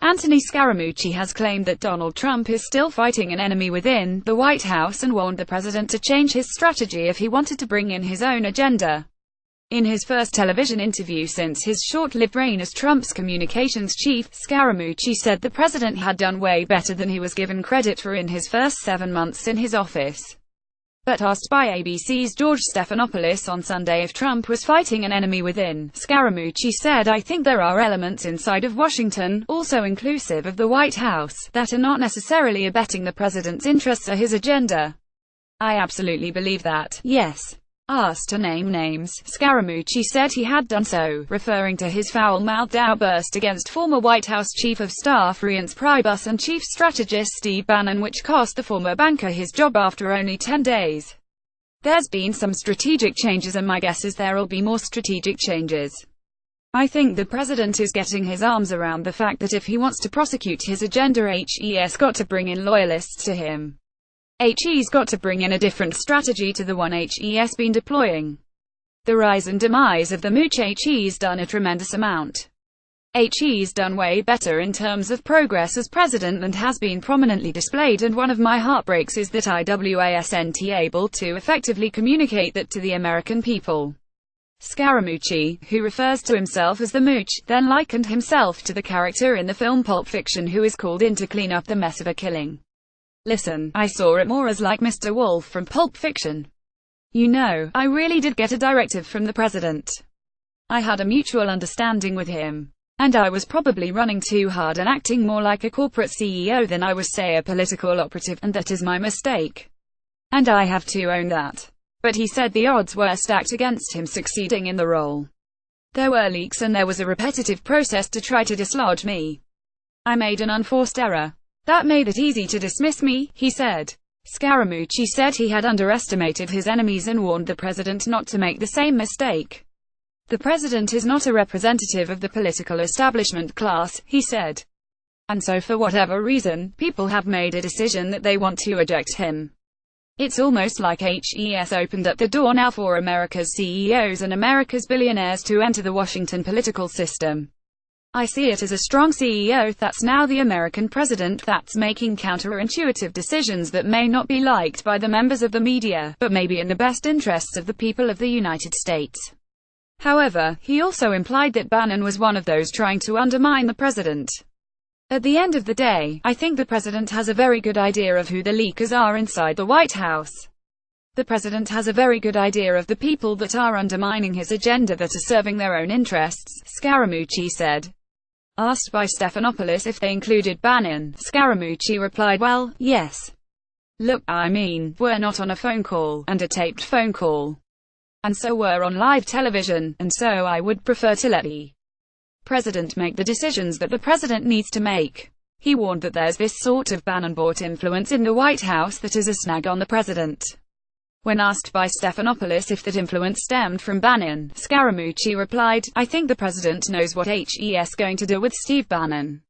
Anthony Scaramucci has claimed that Donald Trump is still fighting an enemy within the White House and warned the president to change his strategy if he wanted to bring in his own agenda. In his first television interview since his short-lived reign as Trump's communications chief, Scaramucci said the president had done way better than he was given credit for in his first 7 months in his office. But asked by ABC's George Stephanopoulos on Sunday if Trump was fighting an enemy within, Scaramucci said, "I think there are elements inside of Washington, also inclusive of the White House, that are not necessarily abetting the president's interests or his agenda. I absolutely believe that, yes." Asked to name names, Scaramucci said he had done so, referring to his foul-mouthed outburst against former White House Chief of Staff Reince Priebus and Chief Strategist Steve Bannon, which cost the former banker his job after only 10 days. "There's been some strategic changes and my guess is there'll be more strategic changes. I think the president is getting his arms around the fact that if he wants to prosecute his agenda, he's got to bring in loyalists to him. He's got to bring in a different strategy to the one he's been deploying. The rise and demise of the mooch, he's done a tremendous amount. He's done way better in terms of progress as president than has been prominently displayed, and one of my heartbreaks is that I wasn't able to effectively communicate that to the American people." Scaramucci, who refers to himself as the Mooch, then likened himself to the character in the film Pulp Fiction who is called in to clean up the mess of a killing. "Listen, I saw it more as like Mr. Wolf from Pulp Fiction. You know, I really did get a directive from the president. I had a mutual understanding with him. And I was probably running too hard and acting more like a corporate CEO than I was, say, a political operative, and that is my mistake. And I have to own that." But he said the odds were stacked against him succeeding in the role. "There were leaks and there was a repetitive process to try to dislodge me. I made an unforced error. That made it easy to dismiss me," he said. Scaramucci said he had underestimated his enemies and warned the president not to make the same mistake. "The president is not a representative of the political establishment class," he said. "And so for whatever reason, people have made a decision that they want to eject him. It's almost like he's opened up the door now for America's CEOs and America's billionaires to enter the Washington political system. I see it as a strong CEO that's now the American president, that's making counterintuitive decisions that may not be liked by the members of the media, but may be in the best interests of the people of the United States." However, he also implied that Bannon was one of those trying to undermine the president. "At the end of the day, I think the president has a very good idea of who the leakers are inside the White House. The president has a very good idea of the people that are undermining his agenda, that are serving their own interests," Scaramucci said. Asked by Stephanopoulos if they included Bannon, Scaramucci replied, "Well, yes. Look, I mean, we're not on a phone call, and a taped phone call. And so we're on live television, and so I would prefer to let the president make the decisions that the president needs to make." He warned that there's this sort of Bannon-bought influence in the White House that is a snag on the president. When asked by Stephanopoulos if that influence stemmed from Bannon, Scaramucci replied, "I think the president knows what he's going to do with Steve Bannon.